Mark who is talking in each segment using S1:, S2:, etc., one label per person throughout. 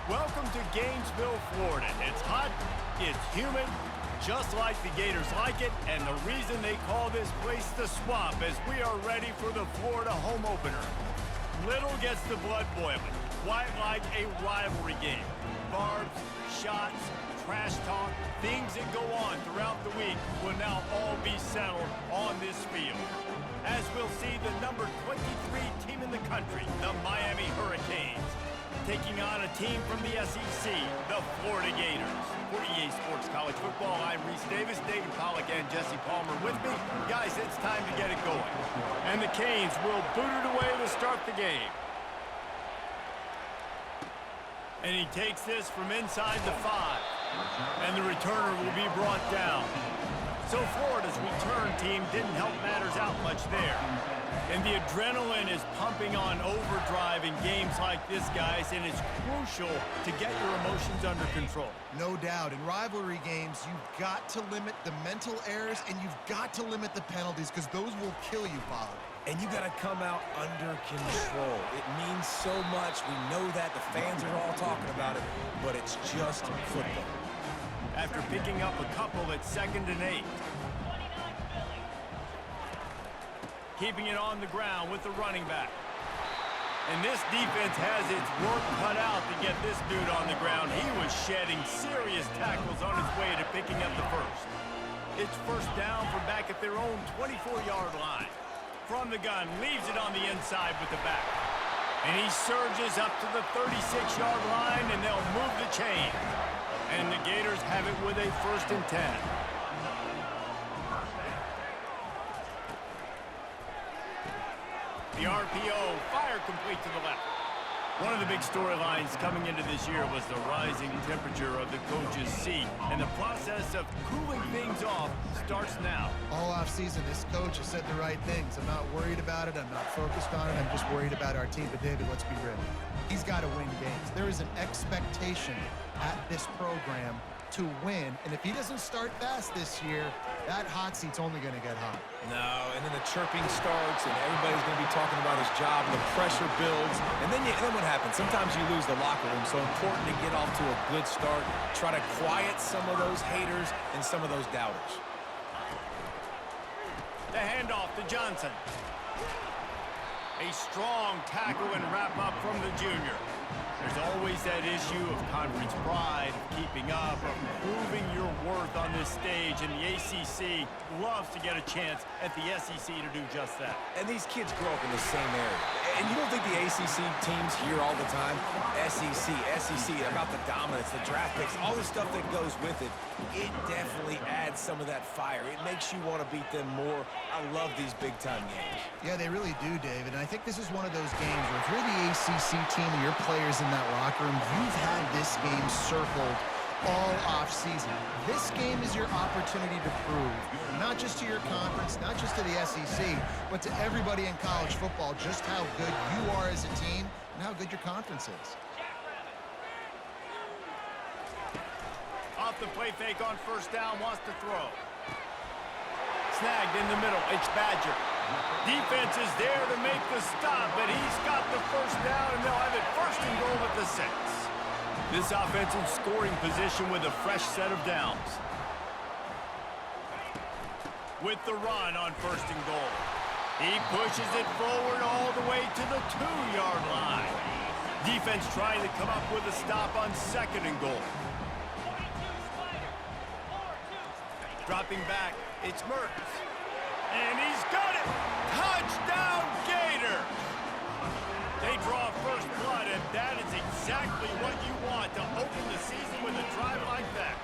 S1: Welcome to Gainesville, Florida. It's hot, it's humid, just like the Gators like it, and the reason they call this place the Swamp is we are ready for the Florida home opener. Little gets the blood boiling, quite like a rivalry game. Barbs, shots, trash talk, things that go on throughout the week will now all be settled on this field. As we'll see the number 23 team in the country, the Miami Hurricanes, taking on a team from the SEC, the Florida Gators. For EA Sports College Football, I'm Reese Davis, David Pollack, and Jesse Palmer with me. Guys, it's time to get it going. And the Canes will boot it away to start the game. And he takes this from inside the 5. And the returner will be brought down. So Florida's return team didn't help matters out much there. And the adrenaline is pumping on overdrive in games like this, guys, and it's crucial to get your emotions under control.
S2: No doubt. In rivalry games, you've got to limit the mental errors and you've got to limit the penalties because those will kill you, Bob.
S3: And you got to come out under control. It means so much. We know that. The fans are all talking about it, but it's just football.
S1: After picking up a couple at 2nd and 8. Keeping it on the ground with the running back. And this defense has its work cut out to get this dude on the ground. He was shedding serious tackles on his way to picking up the first. It's first down from back at their own 24-yard line. From the gun, leaves it on the inside with the back. And he surges up to the 36-yard line, and they'll move the chain. And the Gators have it with a 1st and 10. The RPO, fire complete to the left. One of the big storylines coming into this year was the rising temperature of the coach's seat. And the process of cooling things off starts now.
S2: All offseason, this coach has said the right things. I'm not worried about it. I'm not focused on it. I'm just worried about our team. But, David, let's be real. He's got to win games. There is an expectation at this program to win. And if he doesn't start fast this year, that hot seat's only going to get hot.
S3: No, and then the chirping starts, and everybody's going to be talking about his job, and the pressure builds. And then what happens? Sometimes you lose the locker room, so important to get off to a good start. Try to quiet some of those haters and some of those doubters.
S1: The handoff to Johnson. A strong tackle and wrap-up from the junior. There's always that issue of conference pride, of keeping up, of proving your worth on this stage, and the ACC loves to get a chance at the SEC to do just that.
S3: And these kids grow up in the same area. And you don't think the ACC teams hear all the time, SEC, about the dominance, the draft picks, all the stuff that goes with it. It definitely adds some of that fire. It makes you want to beat them more. I love these big-time games.
S2: Yeah, they really do, David. And I think this is one of those games where if you're the ACC team and your players in that locker room, you've had this game circled all off-season. This game is your opportunity to prove, not just to your conference, not just to the SEC, but to everybody in college football, just how good you are as a team and how good your conference is.
S1: Off the play fake on 1st down, wants to throw. Snagged in the middle, it's Badger. Defense is there to make the stop, but he's got the 1st down, and they'll have it 1st and goal at the 6. This offense in scoring position with a fresh set of downs. With the run on 1st and goal. He pushes it forward all the way to the 2-yard line. Defense trying to come up with a stop on 2nd and goal. Dropping back, it's Mertens. And he's got it! Touchdown, Gators! They draw first blood, and that is exactly what you want to open the season with a drive like that.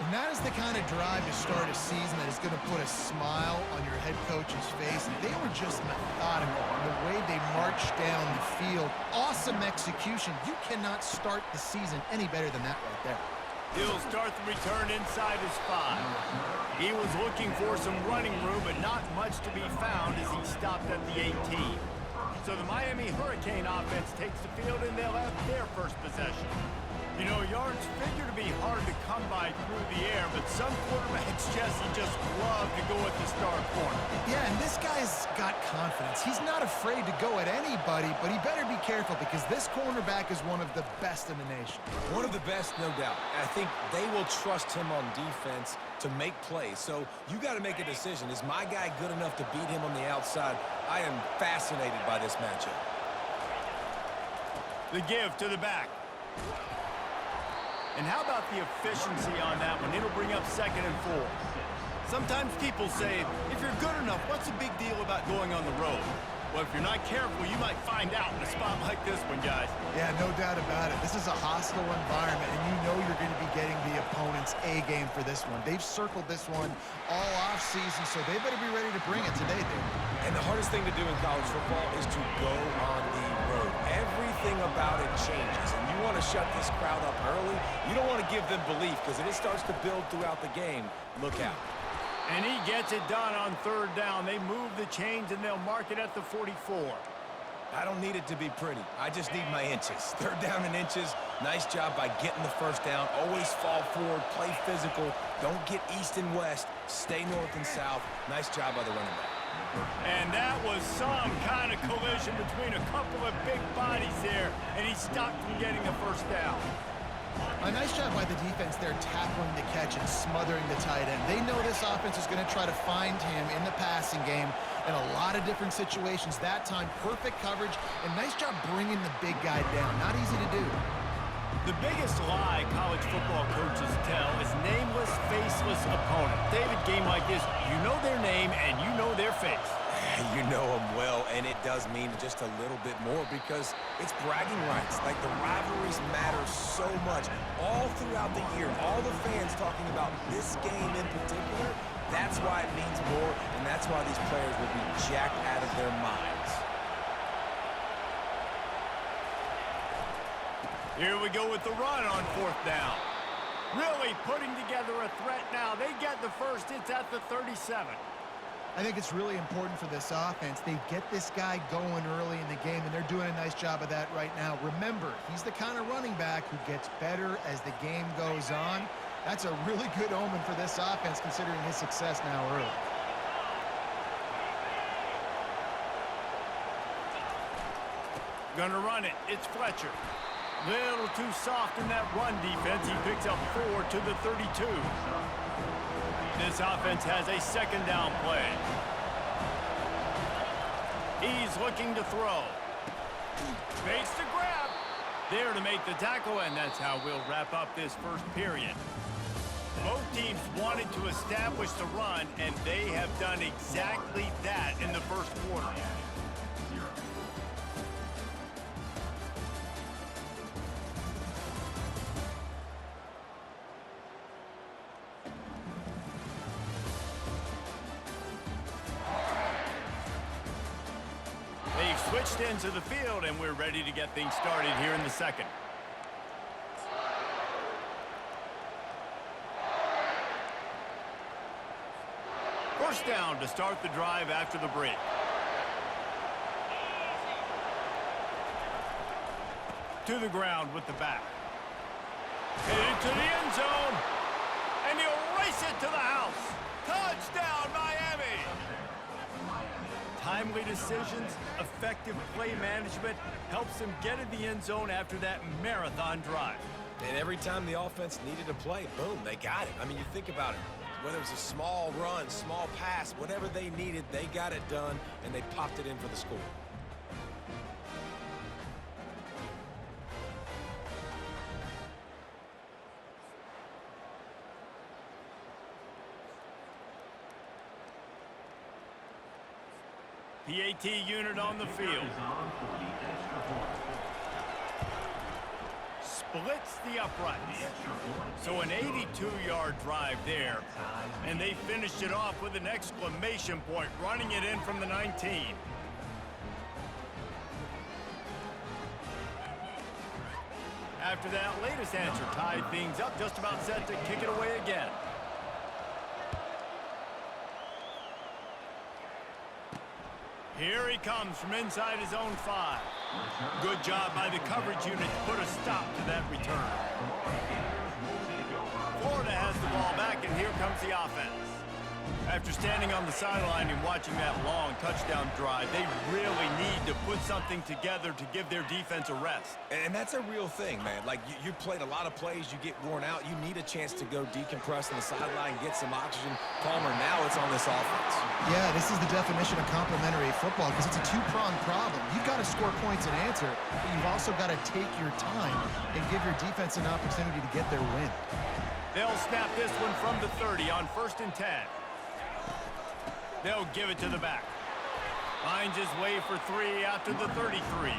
S2: And that is the kind of drive to start a season that is going to put a smile on your head coach's face. And they were just methodical in the way they marched down the field. Awesome execution. You cannot start the season any better than that right there.
S1: He'll start the return inside his 5. He was looking for some running room, but not much to be found as he stopped at the 18. So the Miami Hurricane offense takes the field, and they'll have their first possession. You know, yards figure to be hard to come by through the air, but some quarterbacks, Jesse, just love to go at the star corner.
S2: Yeah, and this guy's got confidence. He's not afraid to go at anybody, but he better be careful because this cornerback is one of the best in the nation.
S3: One of the best, no doubt. And I think they will trust him on defense to make plays. So you got to make a decision. Is my guy good enough to beat him on the outside? I am fascinated by this matchup.
S1: The give to the back. And how about the efficiency on that one? It'll bring up 2nd and 4. Sometimes people say, if you're good enough, what's the big deal about going on the road? Well, if you're not careful, you might find out in a spot like this one, guys.
S2: Yeah, no doubt about it. This is a hostile environment, and you know you're going to be getting the opponent's A game for this one. They've circled this one all offseason, so they better be ready to bring it today, dude.
S3: And the hardest thing to do in college football is to go on the road. Everything about it changes, and you want to shut this crowd up early. You don't want to give them belief, because if it starts to build throughout the game, look out.
S1: And he gets it done on 3rd down. They move the chains, and they'll mark it at the 44.
S3: I don't need it to be pretty. I just need my inches. 3rd down and inches. Nice job by getting the 1st down. Always fall forward, play physical. Don't get east and west. Stay north and south. Nice job by the running back.
S1: And that was some kind of collision between a couple of big bodies there, and he stopped from getting the 1st down.
S2: A nice job by the defense there tackling the catch and smothering the tight end. They know this offense is going to try to find him in the passing game in a lot of different situations. That time, perfect coverage, and nice job bringing the big guy down. Not easy to do.
S1: The biggest lie college football coaches tell is nameless, faceless opponent. David, game like this, you know their name and you know their face.
S3: You know them well, and it does mean just a little bit more because it's bragging rights. Like, the rivalries matter so much all throughout the year. All the fans talking about this game in particular, that's why it means more, and that's why these players will be jacked out of their minds.
S1: Here we go with the run on 4th down. Really putting together a threat now. They get the 1st. It's at the 37.
S2: I think it's really important for this offense. They get this guy going early in the game, and they're doing a nice job of that right now. Remember, he's the kind of running back who gets better as the game goes on. That's a really good omen for this offense, considering his success now early.
S1: Gonna run it. It's Fletcher. Little too soft in that run defense. He picks up 4 to the 32. This offense has a 2nd down play. He's looking to throw. Makes the grab. There to make the tackle, and that's how we'll wrap up this 1st period. Both teams wanted to establish the run, and they have done exactly that in the 1st quarter. Switched into the field, and we're ready to get things started here in the 2nd. First down to start the drive after the break. To the ground with the back. Headed to the end zone, and he'll race it to the house. Touchdown, Miami! Timely decisions, effective play management helps them get in the end zone after that marathon drive.
S3: And every time the offense needed a play, boom, they got it. I mean, you think about it. Whether it was a small run, small pass, whatever they needed, they got it done, and they popped it in for the score.
S1: PAT unit on the field. Splits the uprights. So an 82-yard drive there. And they finished it off with an exclamation point, running it in from the 19. After that latest answer tied things up, just about set to kick it away again. Here he comes from inside his own 5. Good job by the coverage unit to put a stop to that return. Florida has the ball back, and here comes the offense. After standing on the sideline and watching that long touchdown drive, they really need to put something together to give their defense a rest.
S3: And that's a real thing, man. Like, you played a lot of plays, you get worn out, you need a chance to go decompress on the sideline, get some oxygen. Palmer, now it's on this offense.
S2: Yeah, this is the definition of complementary football because it's a two-pronged problem. You've got to score points and answer, but you've also got to take your time and give your defense an opportunity to get their win.
S1: They'll snap this one from the 30 on 1st and 10. They'll give it to the back. Finds his way for 3 out to the 33.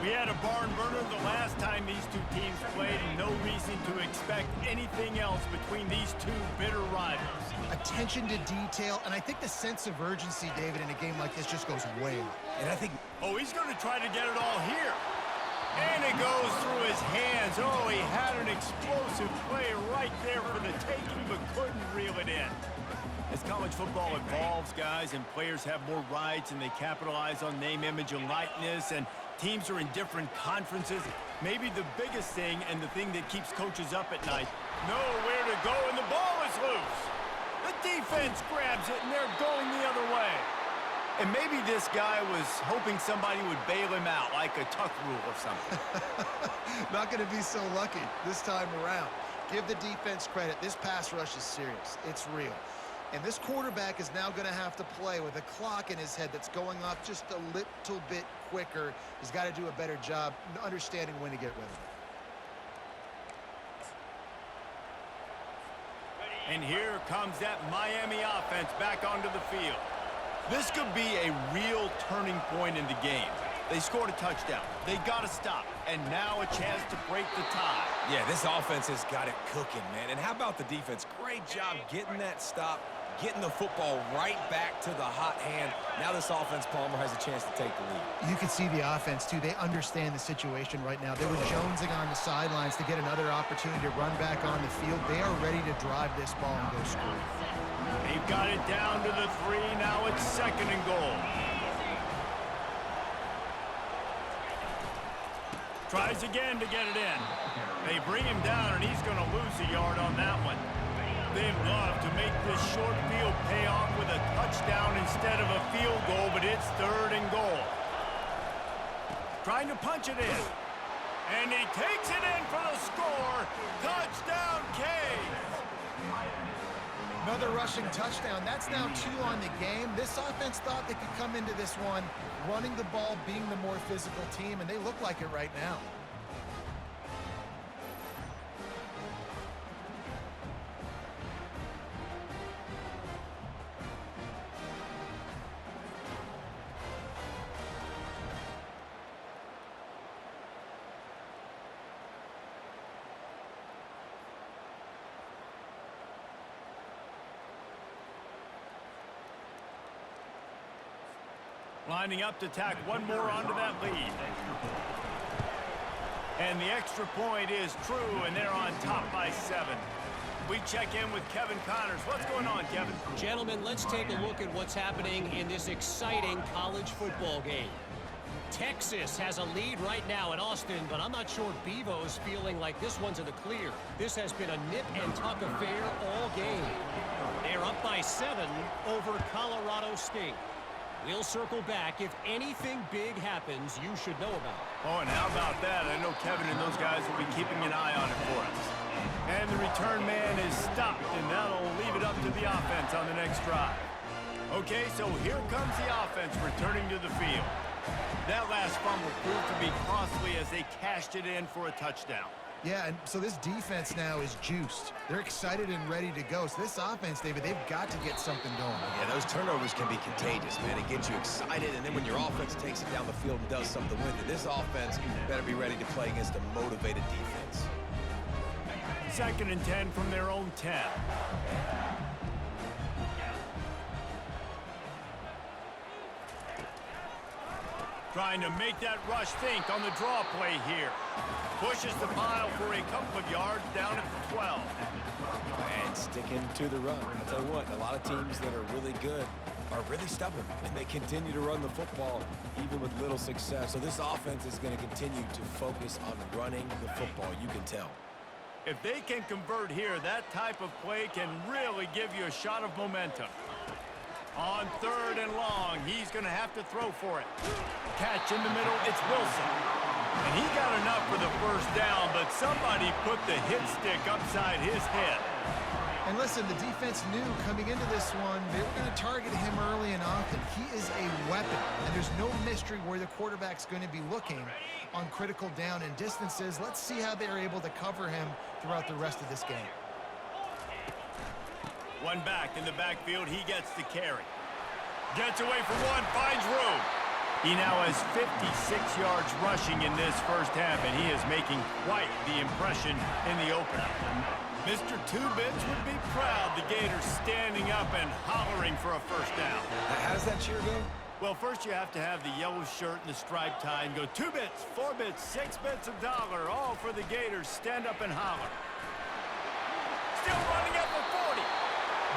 S1: We had a barn burner the last time these two teams played, and no reason to expect anything else between these two bitter rivals.
S2: Attention to detail, and I think the sense of urgency, David, in a game like this just goes way up.
S3: And I think...
S1: Oh, he's going to try to get it all here. And it goes through his hands. Oh, he had an explosive play right there for the taking, but couldn't reel it in. As college football evolves, guys, and players have more rights and they capitalize on name, image, and likeness, and teams are in different conferences, maybe the biggest thing and the thing that keeps coaches up at night, nowhere to go, and the ball is loose. The defense grabs it, and they're going the other way. And maybe this guy was hoping somebody would bail him out, like a tuck rule or something.
S2: Not going to be so lucky this time around. Give the defense credit. This pass rush is serious. It's real. And this quarterback is now going to have to play with a clock in his head that's going off just a little bit quicker. He's got to do a better job understanding when to get rid of it.
S1: And here comes that Miami offense back onto the field. This could be a real turning point in the game. They scored a touchdown. They got to stop. And now a chance to break the tie.
S3: Yeah, this offense has got it cooking, man. And how about the defense? Great job getting that stop, getting the football right back to the hot hand. Now this offense, Palmer, has a chance to take the lead.
S2: You can see the offense, too. They understand the situation right now. They were jonesing on the sidelines to get another opportunity to run back on the field. They are ready to drive this ball and go score.
S1: They've got it down to the 3. Now it's 2nd and goal. Tries again to get it in. They bring him down, and he's going to lose a yard on that one. They'd love to make this short field pay off with a touchdown instead of a field goal, but it's 3rd and goal. Trying to punch it in. And he takes it in for the score. Touchdown, Canes.
S2: Another rushing touchdown. That's now 2 on the game. This offense thought they could come into this one running the ball, being the more physical team, and they look like it right now.
S1: Lining up to tack one more onto that lead. And the extra point is true, and they're on top by 7. We check in with Kevin Connors. What's going on, Kevin?
S4: Gentlemen, let's take a look at what's happening in this exciting college football game. Texas has a lead right now in Austin, but I'm not sure Bevo's feeling like this one's in the clear. This has been a nip-and-tuck affair all game. They're up by 7 over Colorado State. We'll circle back. If anything big happens, you should know about it.
S1: Oh, and how about that? I know Kevin and those guys will be keeping an eye on it for us. And the return man is stopped, and that'll leave it up to the offense on the next drive. Okay, so here comes the offense returning to the field. That last fumble proved to be costly as they cashed it in for a touchdown.
S2: Yeah, and so this defense now is juiced. They're excited and ready to go. So this offense, David, they've got to get something going.
S3: Yeah, those turnovers can be contagious, man. It gets you excited, and then when your offense takes it down the field and does something with it, this offense better be ready to play against a motivated defense.
S1: 2nd and 10 from their own 10. Trying to make that rush think on the draw play here. Pushes the pile for a couple of yards down at the 12.
S3: And sticking to the run. I'll tell you what, a lot of teams that are really good are really stubborn, and they continue to run the football even with little success. So this offense is going to continue to focus on running the football, you can tell.
S1: If they can convert here, that type of play can really give you a shot of momentum. On 3rd and long, he's going to have to throw for it. Catch in the middle, it's Wilson. And he got enough for the first down, but somebody put the hit stick upside his head.
S2: And listen, the defense knew coming into this one, they were going to target him early and often. He is a weapon, and there's no mystery where the quarterback's going to be looking on critical down and distances. Let's see how they're able to cover him throughout the rest of this game.
S1: One back in the backfield, he gets the carry. Gets away from one, finds room. He now has 56 yards rushing in this first half, and he is making quite the impression in the opener. Mr. Two-Bits would be proud the Gators standing up and hollering for a first down.
S3: How does that cheer go?
S1: Well, first you have to have the yellow shirt and the striped tie and go 2 bits, 4 bits, 6 bits, $1, all for the Gators. Stand up and holler. Still running up for 40.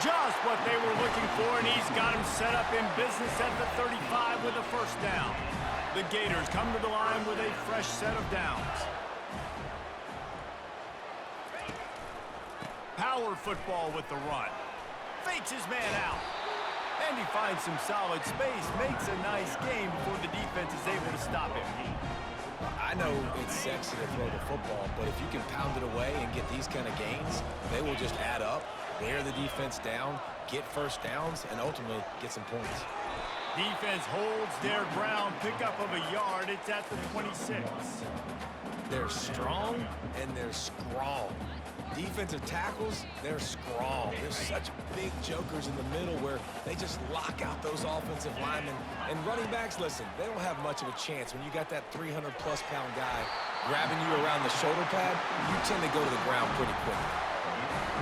S1: Just what they were looking for, and he's got him set up in business at the 35 with a first down. The Gators come to the line with a fresh set of downs. Power football with the run. Fakes his man out. And he finds some solid space, makes a nice game before the defense is able to stop him.
S3: I know it's sexy to throw the football, but if you can pound it away and get these kind of gains, they will just add up, wear the defense down, get first downs, and ultimately get some points.
S1: Defense holds their ground, pickup of a yard. It's at the 26.
S3: They're strong and they're strong. Defensive tackles, they're strong. There's such big jokers in the middle where they just lock out those offensive linemen. And running backs, listen, they don't have much of a chance. When you got that 300-plus pound guy grabbing you around the shoulder pad, you tend to go to the ground pretty quickly.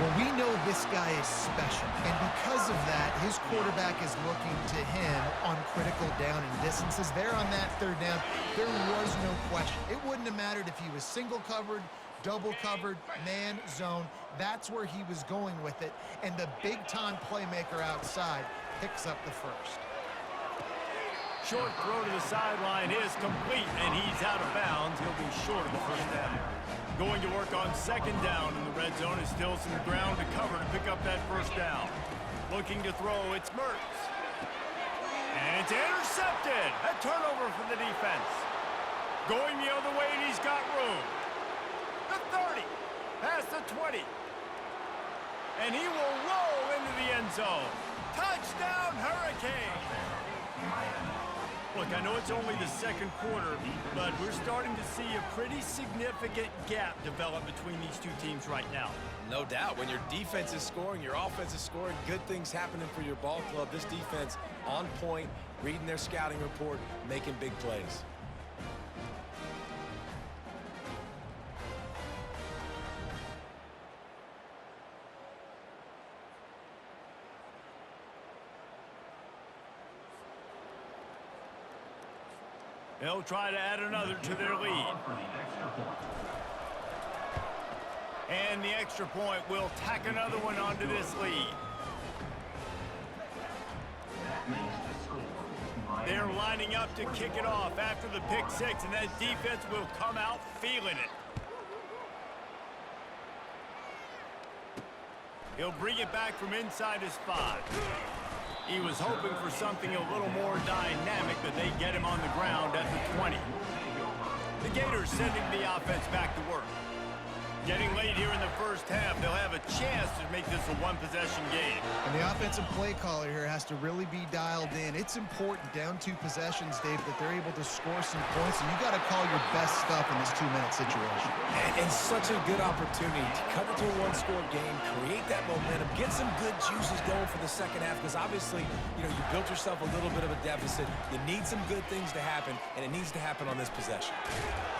S2: Well, we know this guy is special, and because of that, his quarterback is looking to him on critical down and distances. There on that 3rd down, there was no question. It wouldn't have mattered if he was single covered, double covered, man, zone. That's where he was going with it, and the big-time playmaker outside picks up the first.
S1: Short throw to the sideline is complete, and he's out of bounds. He'll be short of the first down. Going to work on 2nd down in the red zone. Is still some ground to cover to pick up that first down. Looking to throw, it's Mertz. And it's intercepted. A turnover for the defense. Going the other way, and he's got room. The 30, past the 20. And he will roll into the end zone. Touchdown, Hurricane! Look, I know it's only the 2nd quarter, but we're starting to see a pretty significant gap develop between these two teams right now.
S3: No doubt. When your defense is scoring, your offense is scoring, good things happening for your ball club. This defense on point, reading their scouting report, making big plays.
S1: They'll try to add another to their lead. And the extra point will tack another one onto this lead. They're lining up to kick it off after the pick 6, and that defense will come out feeling it. He'll bring it back from inside his 5. He was hoping for something a little more dynamic, but they get him on the ground at the 20. The Gators sending the offense back to work. Getting late here in the first half, they'll have a chance to make this a one-possession game.
S2: And the offensive play caller here has to really be dialed in. It's important down 2 possessions, Dave, that they're able to score some points, and you got to call your best stuff in this 2-minute situation.
S3: And such a good opportunity to cut it to a 1-score game, create that momentum, get some good juices going for the second half, because obviously, you built yourself a little bit of a deficit. You need some good things to happen, and it needs to happen on this possession.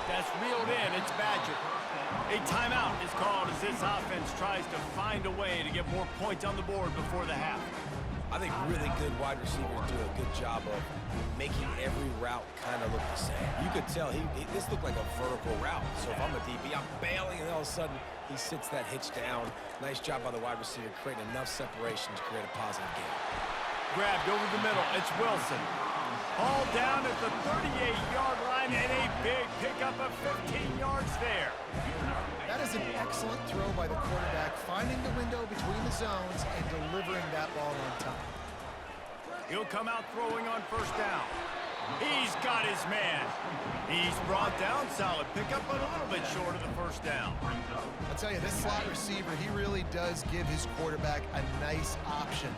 S1: That's reeled in. It's Badger. A timeout is called as this offense tries to find a way to get more points on the board before the half.
S3: I think really good wide receivers do a good job of making every route kind of look the same. You could tell this looked like a vertical route. So if I'm a DB, I'm bailing, and all of a sudden he sits that hitch down. Nice job by the wide receiver creating enough separation to create a positive game.
S1: grabbed over the middle. It's Wilson. All down at the 38-yard line, and a big pickup of 15 yards there.
S2: That is an excellent throw by the quarterback, finding the window between the zones and delivering that ball on time.
S1: He'll come out throwing on first down. He's got his man. He's brought down. Solid pickup, but a little bit short of the first down.
S2: I'll tell you, this slot receiver, he really does give his quarterback a nice option.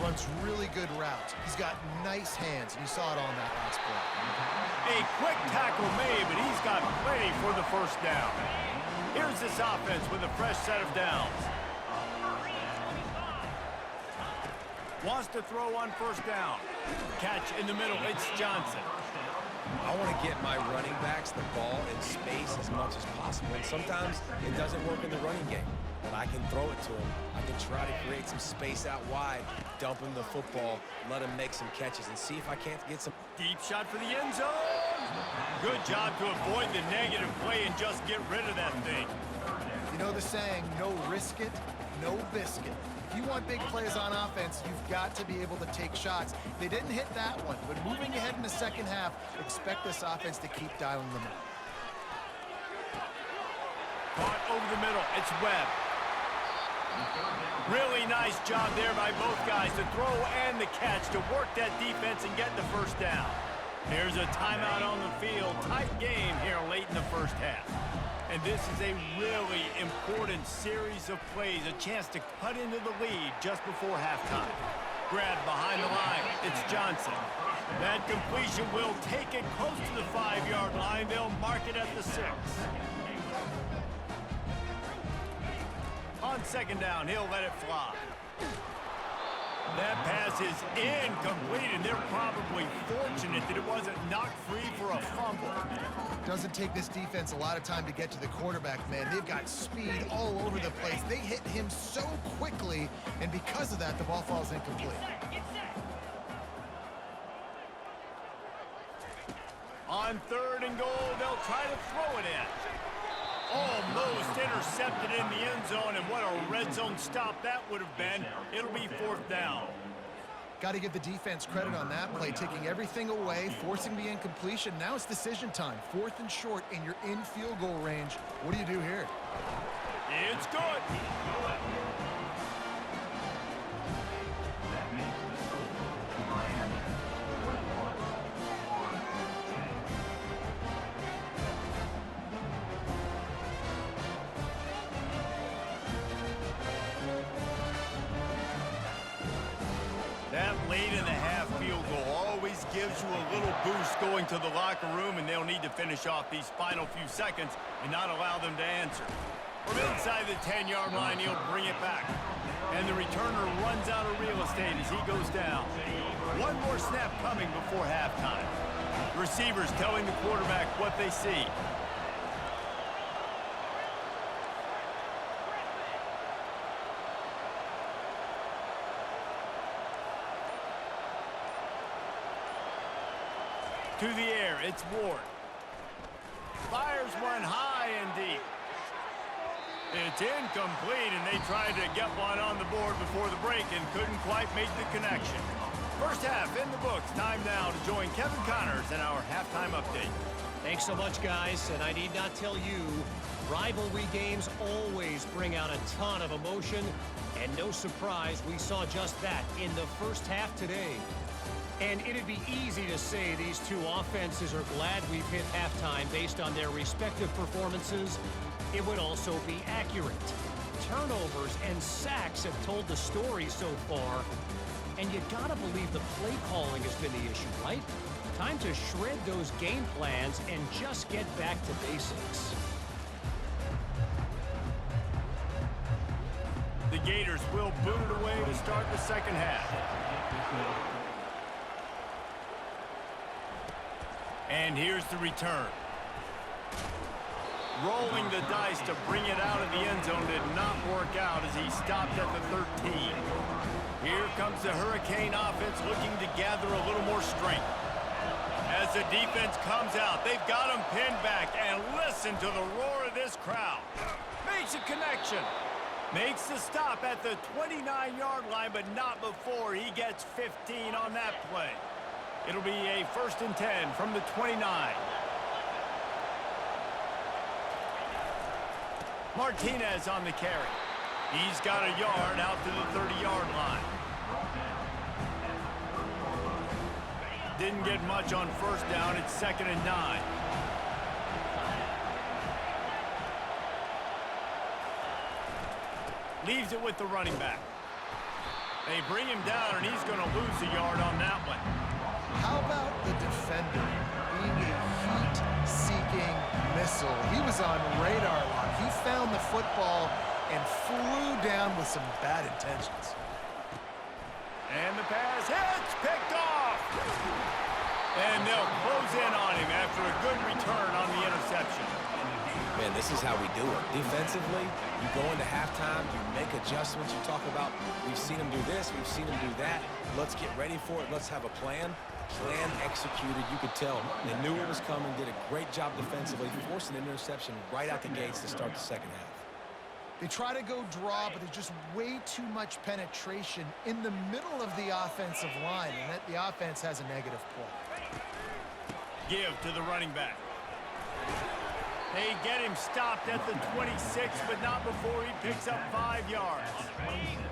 S2: Runs really good routes. He's got nice hands, and you saw it on that last play.
S1: A quick tackle made, but he's got plenty for the first down. Here's this offense with a fresh set of downs. Wants to throw on first down. Catch in the middle. It's Johnson.
S3: I want to get my running backs the ball in space as much as possible. And sometimes it doesn't work in the running game, but I can throw it to them. I can try to create some space out wide, dump him the football, let him make some catches, and see if I can't get some.
S1: Deep shot for the end zone. Good job to avoid the negative play and just get rid of that thing.
S2: You know the saying, no risk it, no biscuit. If you want big plays on offense, you've got to be able to take shots. They didn't hit that one, but moving ahead in the second half, expect this offense to keep dialing them up.
S1: Caught over the middle. It's Webb. Really nice job there by both guys to throw and the catch to work that defense and get the first down. There's a timeout on the field. Tight game here late in the first half. And this is a really important series of plays, a chance to cut into the lead just before halftime. Grabbed behind the line. It's Johnson. That completion will take it close to the 5-yard line. They'll mark it at the 6. On second down, he'll let it fly. That pass is incomplete, and they're probably fortunate that it wasn't knocked free for a fumble.
S2: Doesn't take this defense a lot of time to get to the quarterback, man. They've got speed all over the place. They hit him so quickly, and because of that, the ball falls incomplete.
S1: On third and goal, they'll try to throw it in. Almost intercepted in the end zone, and what a red zone stop that would have been. It'll be fourth down.
S2: Got to give the defense credit on that play, taking everything away, forcing the incompletion. Now it's decision time. Fourth and short, and you're in field goal range. What do you do here?
S1: It's good. That late in the half field goal always gives you a little boost going to the locker room, and they'll need to finish off these final few seconds and not allow them to answer. From inside the 10-yard line, he'll bring it back. And the returner runs out of real estate as he goes down. One more snap coming before halftime. Receivers telling the quarterback what they see. To the air, it's Ward. Fires one high and deep. It's incomplete, and they tried to get one on the board before the break and couldn't quite make the connection. First half in the books. Time now to join Kevin Connors in our halftime update.
S4: Thanks so much, guys, and I need not tell you, rivalry games always bring out a ton of emotion, and no surprise, we saw just that in the first half today. And it'd be easy to say these two offenses are glad we've hit halftime based on their respective performances. It would also be accurate. Turnovers and sacks have told the story so far. And you gotta believe the play calling has been the issue, right? Time to shred those game plans and just get back to basics.
S1: The Gators will boot it away to start the second half. And here's the return. Rolling the dice to bring it out of the end zone did not work out as he stopped at the 13. Here comes the Hurricane offense looking to gather a little more strength. As the defense comes out, they've got him pinned back, and listen to the roar of this crowd. Makes a connection. Makes the stop at the 29-yard line, but not before he gets 15 on that play. It'll be a 1st and 10 from the 29. Martinez on the carry. He's got a yard out to the 30-yard line. Didn't get much on 1st down. It's 2nd and 9. Leaves it with the running back. They bring him down, and he's going to lose a yard on that one.
S2: How about the defender being a heat-seeking missile? He was on radar lock. He found the football and flew down with some bad intentions.
S1: And the pass hits, picked off. And they'll close in on him after a good return on the interception.
S3: Man, this is how we do it. Defensively, you go into halftime, you make adjustments. You talk about, we've seen them do this, we've seen them do that. Let's get ready for it. Let's have a plan. Plan executed. You could tell they knew it was coming, did a great job defensively, forced an interception right out the gates to start the second half.
S2: They try to go draw, but there's just way too much penetration in the middle of the offensive line, and that the offense has a negative play.
S1: Give to the running back. They get him stopped at the 26, but not before he picks up 5 yards.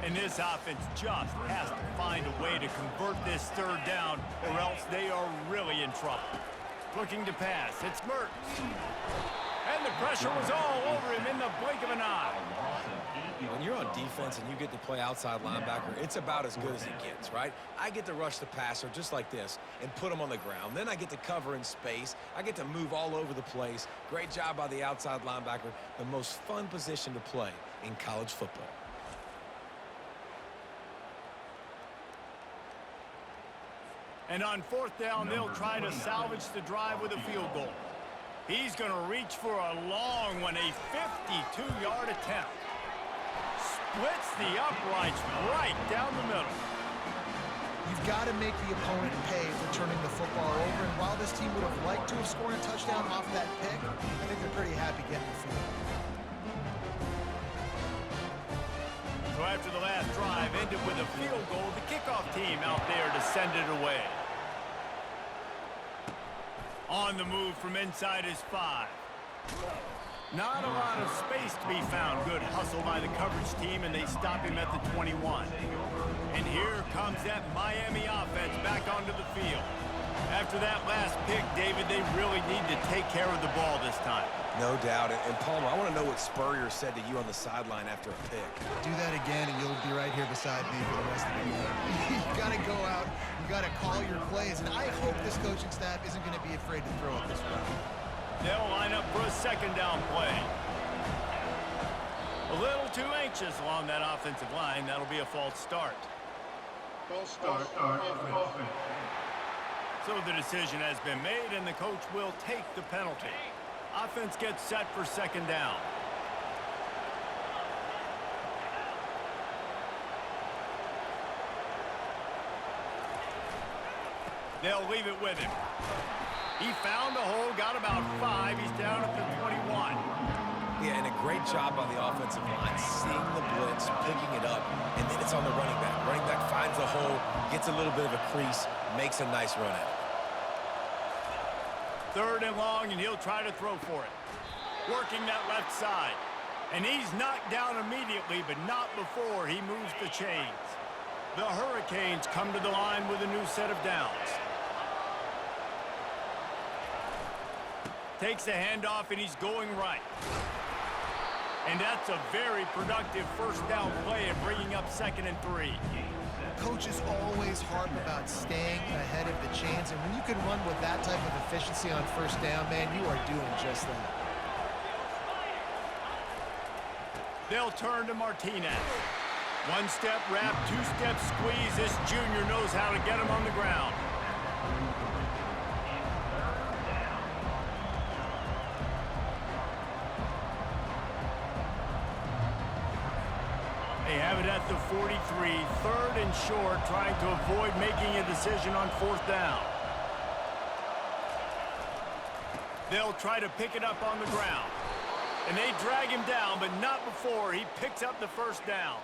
S1: And this offense just has to find a way to convert this 3rd down, or else they are really in trouble. Looking to pass, it's Mertz. And the pressure was all over him in the blink of an eye.
S3: When you're on defense and you get to play outside linebacker, it's about as good as it gets, right? I get to rush the passer just like this and put him on the ground. Then I get to cover in space. I get to move all over the place. Great job by the outside linebacker. The most fun position to play in college football.
S1: And on 4th down, they'll try to salvage the drive with a field goal. He's going to reach for a long one, a 52-yard attempt. Splits the uprights right down the middle.
S2: You've got to make the opponent pay for turning the football over, and while this team would have liked to have scored a touchdown off that pick, I think they're pretty happy getting the field.
S1: So after the last drive ended with a field goal, the kickoff team out there to send it away. On the move from inside his 5. Not a lot of space to be found. Good hustle by the coverage team, and they stop him at the 21. And here comes that Miami offense back onto the field. After that last pick, David, they really need to take care of the ball this time.
S3: No doubt. And Palmer, I want to know what Spurrier said to you on the sideline after a pick.
S2: Do that again, and you'll be right here beside me for the rest of the game. You got to go out. You got to call your plays. And I hope this coaching staff isn't going to be afraid to throw it this route.
S1: They'll line up for a 2nd down play. A little too anxious along that offensive line. That'll be a false start.
S5: False start. Offense.
S1: So the decision has been made, and the coach will take the penalty. Offense gets set for 2nd down. They'll leave it with him. He found a hole, got about 5. He's down at the 21.
S3: Yeah, and a great job by the offensive line, seeing the blitz, picking it up, and then it's on the running back. Running back finds the hole, gets a little bit of a crease, makes a nice run at it.
S1: 3rd and long, and he'll try to throw for it. Working that left side. And he's knocked down immediately, but not before he moves the chains. The Hurricanes come to the line with a new set of downs. Takes a handoff, and he's going right. And that's a very productive 1st down play and bringing up 2nd and 3.
S2: Coaches always harp about staying ahead of the chains, and when you can run with that type of efficiency on 1st down, man, you are doing just that.
S1: They'll turn to Martinez. 1-step wrap, 2-step squeeze. This junior knows how to get him on the ground. They have it at the 43, 3rd and short, trying to avoid making a decision on 4th down. They'll try to pick it up on the ground. And they drag him down, but not before he picks up the first down.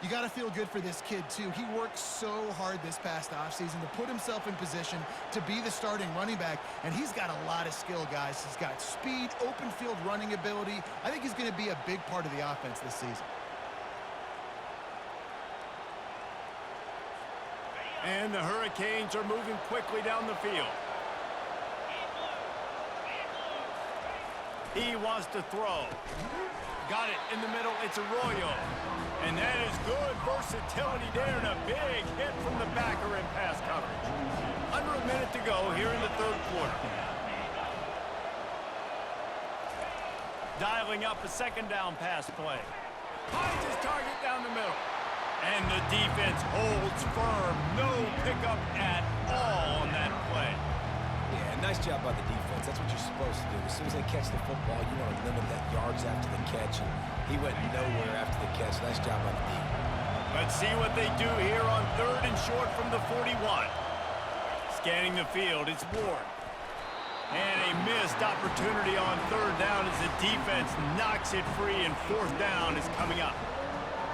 S2: You got to feel good for this kid, too. He worked so hard this past offseason to put himself in position to be the starting running back, and he's got a lot of skill, guys. He's got speed, open field running ability. I think he's going to be a big part of the offense this season.
S1: And the Hurricanes are moving quickly down the field. He wants to throw. Got it in the middle. It's Arroyo. And that is good versatility there and a big hit from the backer in pass coverage. Under a minute to go here in the third quarter. Dialing up a second down pass play. Finds his target down the middle. And the defense holds firm. No pickup at all on that play.
S3: Yeah, nice job by the defense. That's what you're supposed to do. As soon as they catch the football, you want to limit that yards after the catch. And he went nowhere after the catch. Nice job by the defense.
S1: Let's see what they do here on third and short from the 41. Scanning the field, it's Ward. And a missed opportunity on third down as the defense knocks it free, and fourth down is coming up.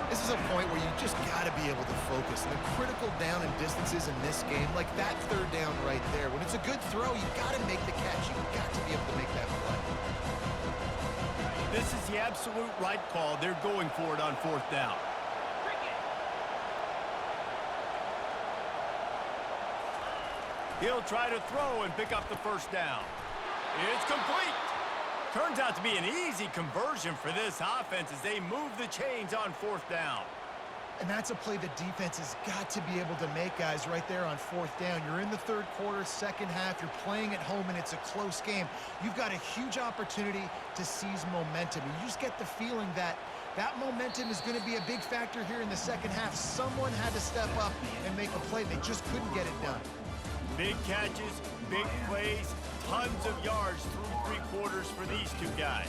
S2: This is a point where you just got to be able to focus. The critical down and distances in this game, like that third down right there. When it's a good throw, you got to make the catch. You've got to be able to make that play.
S1: This is the absolute right call. They're going for it on fourth down. He'll try to throw and pick up the first down. It's complete. Turns out to be an easy conversion for this offense as they move the chains on fourth down.
S2: And that's a play the defense has got to be able to make, guys, right there on fourth down. You're in the third quarter, second half. You're playing at home, and it's a close game. You've got a huge opportunity to seize momentum. You just get the feeling that that momentum is going to be a big factor here in the second half. Someone had to step up and make a play. They just couldn't get it done.
S1: Big catches, big plays, tons of yards through three quarters for these two guys.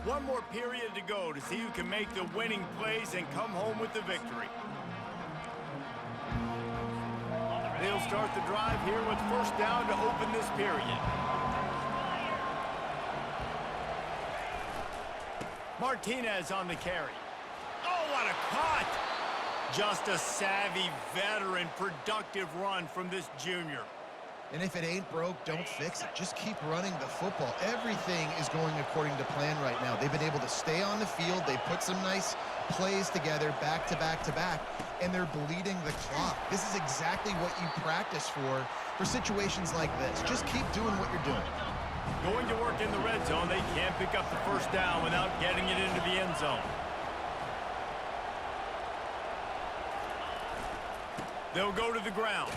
S1: One more period to go to see who can make the winning plays and come home with the victory. They'll start the drive here with first down to open this period. Martinez on the carry. Oh, what a cut! Just a savvy, veteran, productive run from this junior.
S2: And if it ain't broke, don't fix it. Just keep running the football. Everything is going according to plan right now. They've been able to stay on the field. They put some nice plays together back to back to back, and they're bleeding the clock. This is exactly what you practice for situations like this. Just keep doing what you're doing.
S1: Going to work in the red zone, they can't pick up the first down without getting it into the end zone. They'll go to the ground.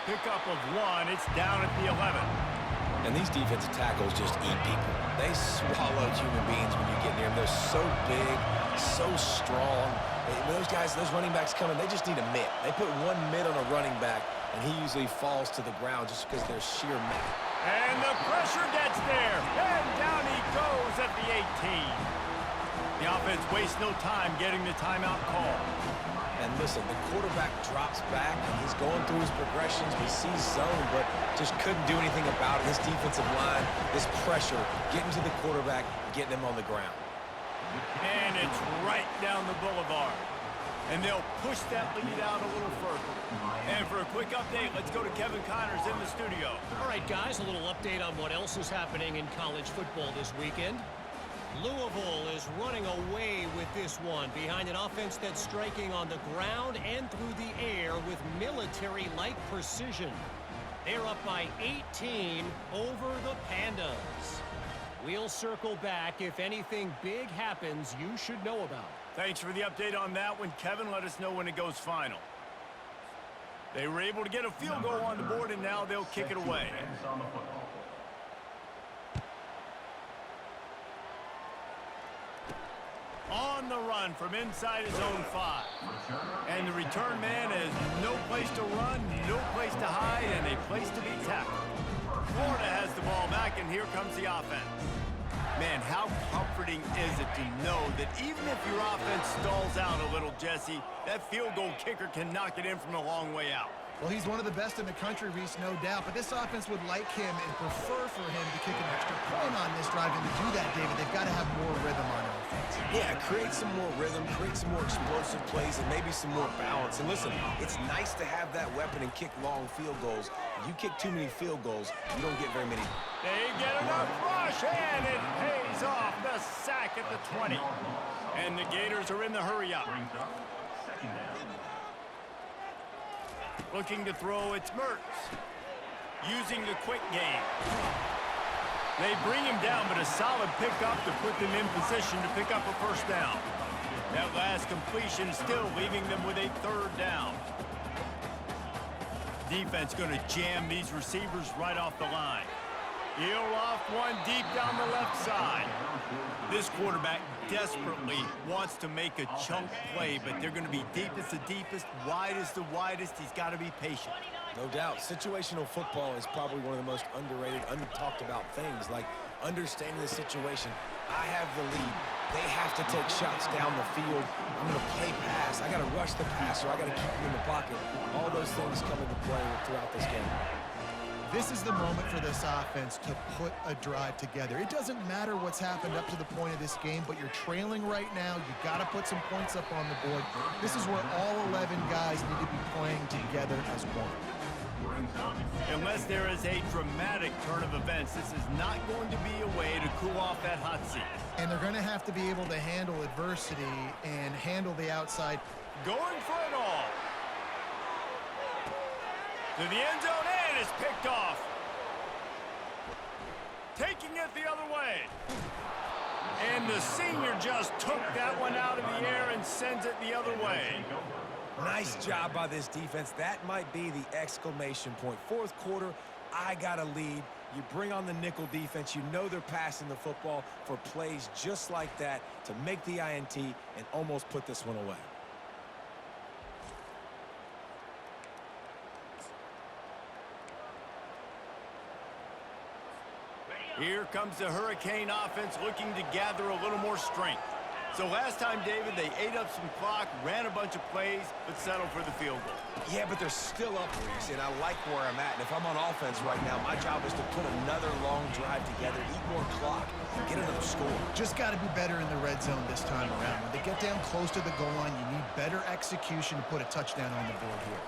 S1: Pickup of one. It's down at the 11.
S3: And these defensive tackles just eat people. They swallow human beings when you get near them. They're so big, so strong. When those guys, those running backs come in, they just need a mitt. They put one mitt on a running back, and he usually falls to the ground just because they're sheer mitt.
S1: And the pressure gets there. And down he goes at the 18. The offense wastes no time getting the timeout call.
S3: And listen, the quarterback drops back, and he's going through his progressions. We see zone, but just couldn't do anything about it. This defensive line, this pressure, getting to the quarterback, getting him on the ground.
S1: And it's right down the boulevard. And they'll push that lead out a little further. And for a quick update, let's go to Kevin Connors in the studio.
S4: All right, guys, a little update on what else is happening in college football this weekend. Louisville is running away with this one behind an offense that's striking on the ground and through the air with military-like precision. They're up by 18 over the Pandas. We'll circle back if anything big happens you should know about.
S1: Thanks for the update on that one, Kevin. Let us know when it goes final. They were able to get a field goal on the board, and now they'll kick it away. On the run from inside his own 5. And the return man has no place to run, no place to hide, and a place to be tackled. Florida has the ball back, and here comes the offense. Man, how comforting is it to know that even if your offense stalls out a little, Jesse, that field goal kicker can knock it in from a long way out.
S2: Well, he's one of the best in the country, Reese, no doubt. But this offense would like him and prefer for him to kick an extra point on this drive. And to do that, David, they've got to have more rhythm on offense.
S3: Yeah, create some more rhythm, create some more explosive plays, and maybe some more balance. And listen, it's nice to have that weapon and kick long field goals. If you kick too many field goals, you don't get very many.
S1: They get enough rush, and it pays off. The sack at the 20. And the Gators are in the hurry up. Looking to throw, it's Mertz. Using the quick game. They bring him down, but a solid pickup to put them in position to pick up a first down. That last completion still leaving them with a third down. Defense going to jam these receivers right off the line. He'll off one deep down the left side. This quarterback desperately wants to make a chunk play, but they're going to be deepest to deepest, widest to widest. He's got to be patient.
S3: No doubt. Situational football is probably one of the most underrated, under-talked about things, like understanding the situation. I have the lead. They have to take shots down the field. I'm going to play pass. I got to rush the passer. I got to keep him in the pocket. All those things come into play throughout this game.
S2: This is the moment for this offense to put a drive together. It doesn't matter what's happened up to the point of this game, but you're trailing right now. You've got to put some points up on the board. This is where all 11 guys need to be playing together as one.
S1: Unless there is a dramatic turn of events, this is not going to be a way to cool off that hot seat.
S2: And they're going to have to be able to handle adversity and handle the outside.
S1: Going for it all. To the end zone, and it's picked off. Taking it the other way. And the senior just took that one out of the air and sends it the other way.
S3: Nice job by this defense. That might be the exclamation point. Fourth quarter, I got a lead. You bring on the nickel defense. You know they're passing the football for plays just like that to make the INT and almost put this one away.
S1: Here comes the Hurricane offense looking to gather a little more strength. So last time, David, they ate up some clock, ran a bunch of plays, but settled for the field goal.
S3: Yeah, but they're still up, Reese, and I like where I'm at. And if I'm on offense right now, my job is to put another long drive together, eat more clock, and get another score.
S2: Just got to be better in the red zone this time around. When they get down close to the goal line, you need better execution to put a touchdown on the board here.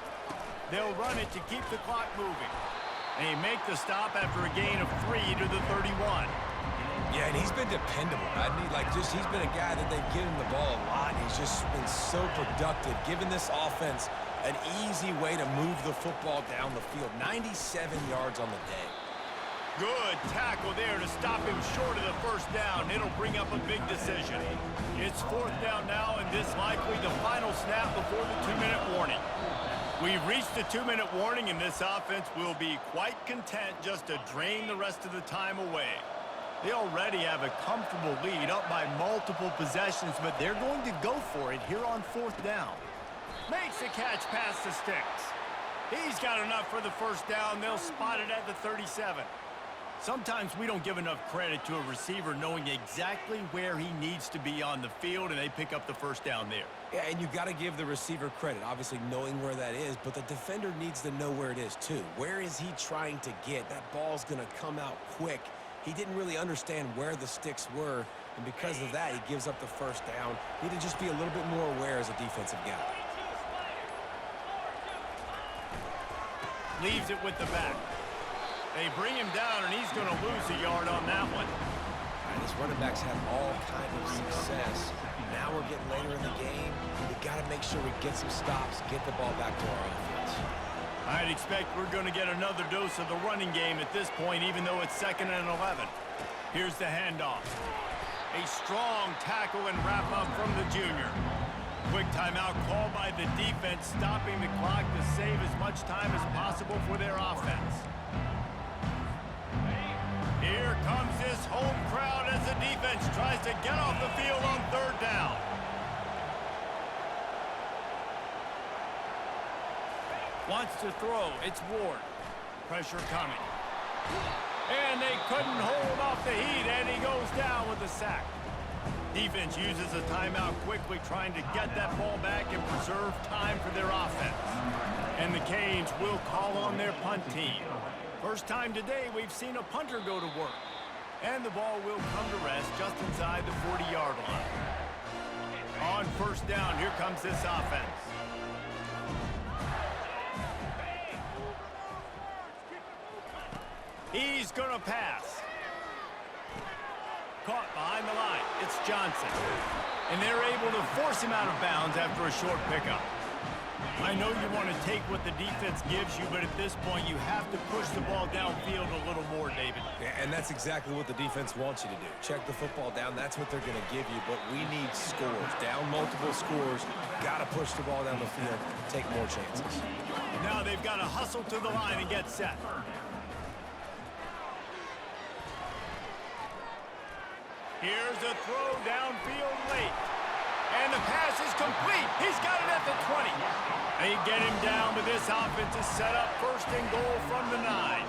S1: They'll run it to keep the clock moving. And they make the stop after a gain of 3 to the 31.
S3: Yeah, and he's been dependable. He's been a guy that they've given the ball a lot. He's just been so productive, giving this offense an easy way to move the football down the field. 97 yards on the day.
S1: Good tackle there to stop him short of the first down. It'll bring up a big decision. It's fourth down now, and this likely the final snap before the 2-minute warning. We've reached the 2-minute warning, and this offense will be quite content just to drain the rest of the time away. They already have a comfortable lead up by multiple possessions, but they're going to go for it here on fourth down. Makes the catch past the sticks. He's got enough for the first down. They'll spot it at the 37. Sometimes we don't give enough credit to a receiver knowing exactly where he needs to be on the field, and they pick up the first down there.
S3: Yeah, and you got to give the receiver credit, obviously knowing where that is, but the defender needs to know where it is too. Where is he trying to get? That ball's going to come out quick. He didn't really understand where the sticks were, and because of that, he gives up the first down. Need to just be a little bit more aware as a defensive guy.
S1: Leaves it with the back. They bring him down, and he's going to lose a yard on that one.
S3: And his running backs have all kinds of success. Now we're getting later in the game. We got to make sure we get some stops, get the ball back to our offense.
S1: I'd expect we're going to get another dose of the running game at this point, even though it's 2nd and 11. Here's the handoff. A strong tackle and wrap-up from the junior. Quick timeout called by the defense, stopping the clock to save as much time as possible for their offense. Here comes this home crowd as the defense tries to get off the field on third down. Wants to throw. It's Ward. Pressure coming. And they couldn't hold off the heat, and he goes down with the sack. Defense uses a timeout quickly, trying to get that ball back and preserve time for their offense. And the Canes will call on their punt team. First time today we've seen a punter go to work. And the ball will come to rest just inside the 40-yard line. On first down, here comes this offense. He's going to pass. Caught behind the line. It's Johnson. And they're able to force him out of bounds after a short pickup. I know you want to take what the defense gives you, but at this point you have to push the ball downfield a little more, David.
S3: Yeah, and that's exactly what the defense wants you to do. Check the football down. That's what they're going to give you, but we need scores. Down multiple scores. Got to push the ball down the field. Take more chances.
S1: Now they've got to hustle to the line and get set. Here's a throw downfield late. And the pass is complete. He's got it at the 20. They get him down, but this offense is set up first and goal from the 9.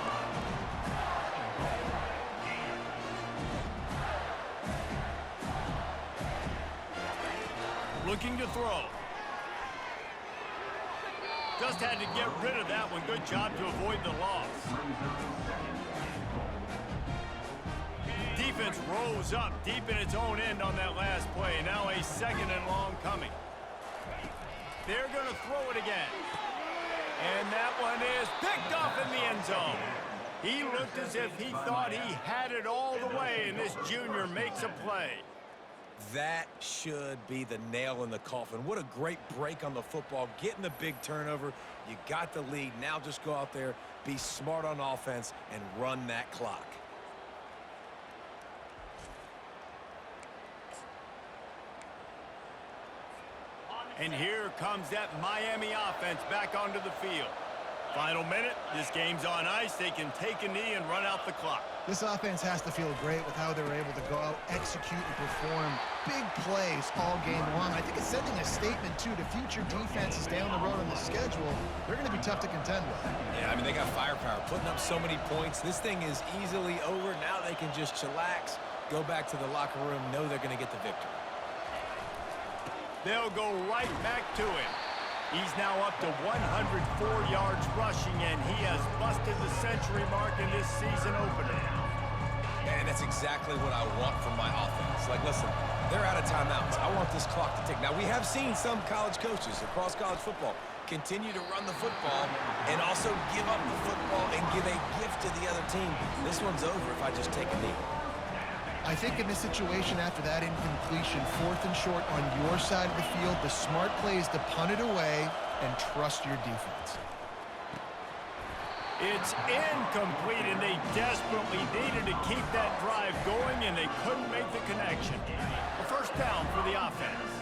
S1: Looking to throw. Just had to get rid of that one. Good job to avoid the loss. Defense rose up deep in its own end on that last play. Now a second and long coming. They're going to throw it again. And that one is picked off in the end zone. He looked as if he thought he had it all the way, and this junior makes a play.
S3: That should be the nail in the coffin. What a great break on the football. Getting the big turnover. You got the lead. Now just go out there, be smart on offense, and run that clock.
S1: And here comes that Miami offense back onto the field. Final minute, this game's on ice. They can take a knee and run out the clock.
S2: This offense has to feel great with how they were able to go out, execute, and perform big plays all game long. I think it's sending a statement, too, to future defenses down the road on the schedule. They're going to be tough to contend with.
S3: Yeah, I mean, they got firepower, putting up so many points. This thing is easily over. Now they can just chillax, go back to the locker room, know they're going to get the victory.
S1: They'll go right back to him. He's now up to 104 yards rushing, and he has busted the century mark in this season opener.
S3: And that's exactly what I want from my offense. Like, listen, they're out of timeouts. I want this clock to tick. Now, we have seen some college coaches across college football continue to run the football and also give up the football and give a gift to the other team. This one's over if I just take a knee.
S2: I think in this situation, after that incompletion, 4th and short on your side of the field, the smart play is to punt it away and trust your defense.
S1: It's incomplete, and they desperately needed to keep that drive going, and they couldn't make the connection. A first down for the offense.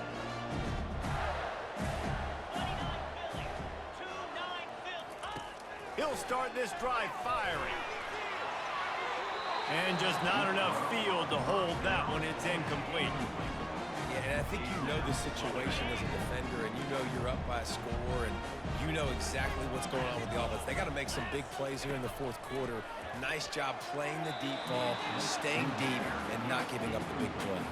S1: He'll start this drive firing. And just not enough field to hold that one. It's incomplete.
S3: Yeah, and I think you know the situation as a defender, and you know you're up by a score, and you know exactly what's going on with the offense. They got to make some big plays here in the 4th quarter. Nice job playing the deep ball, staying deep, and not giving up the big play.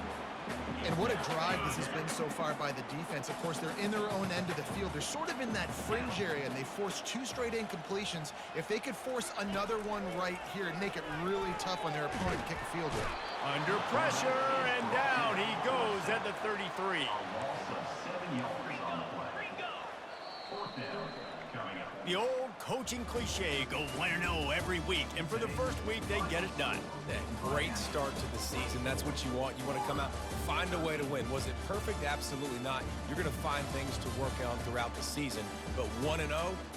S2: And what a drive this has been so far by the defense. Of course, they're in their own end of the field. They're sort of in that fringe area, and they forced 2 straight incompletions. If they could force another one right here and make it really tough on their opponent to kick a field goal.
S1: Under pressure, and down he goes at the 33. The old coaching cliche, go 1-0 every week, and for the first week, they get it done.
S3: That great start to the season. That's what you want. You want to come out, find a way to win. Was it perfect? Absolutely not. You're going to find things to work on throughout the season, but 1-0,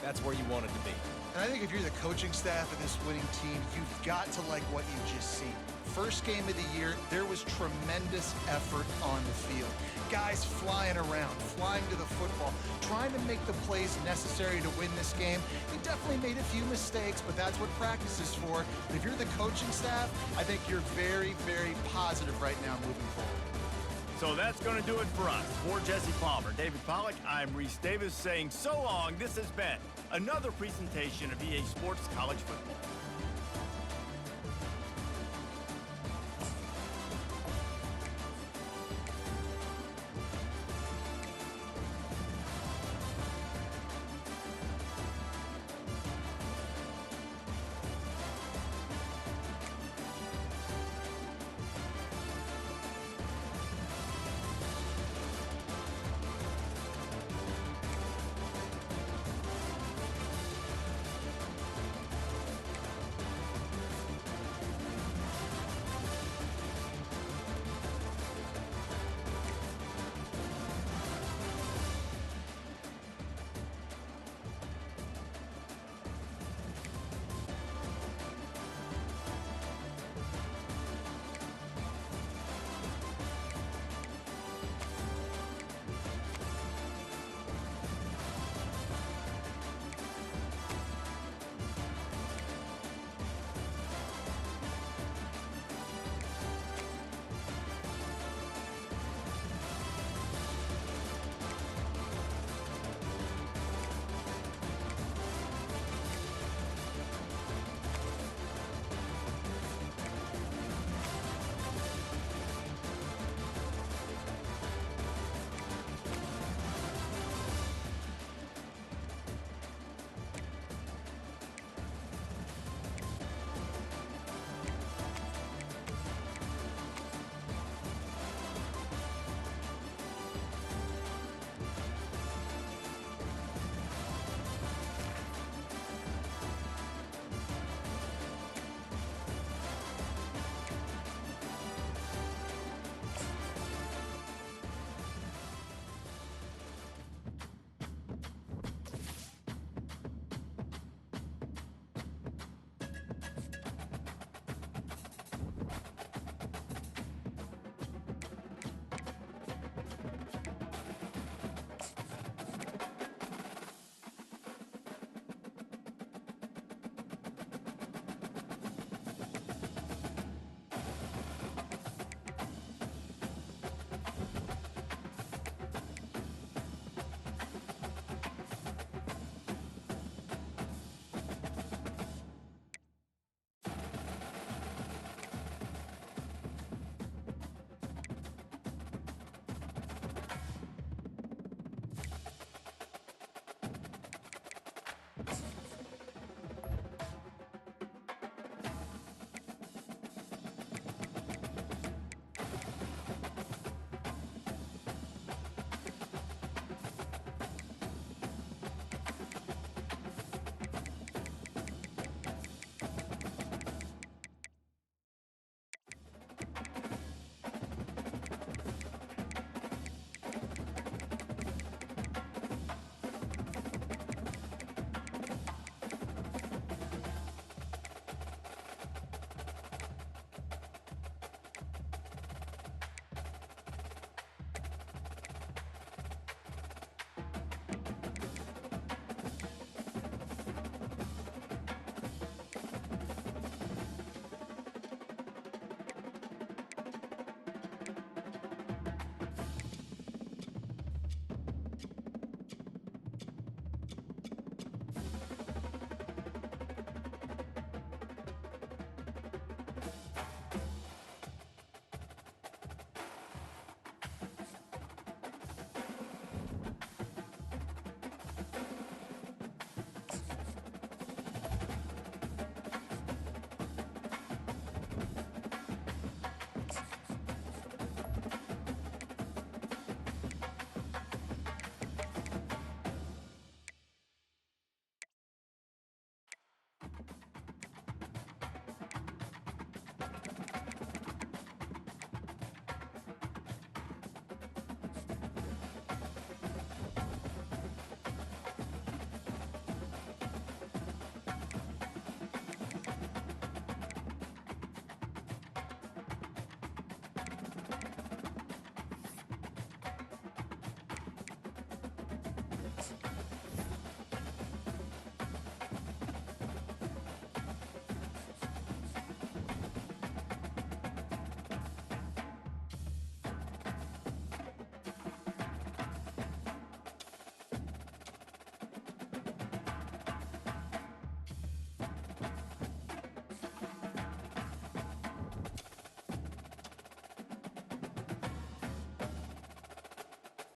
S3: that's where you want it to be.
S2: And I think if you're the coaching staff of this winning team, you've got to like what you just seen. First game of the year, there was tremendous effort on the field. Guys flying around, flying to the football, trying to make the plays necessary to win this game. They definitely made a few mistakes, but that's what practice is for. But if you're the coaching staff, I think you're very, very positive right now moving forward.
S1: So that's going to do it for us. For Jesse Palmer, David Pollack, I'm Reese Davis saying so long. This has been another presentation of EA Sports College Football.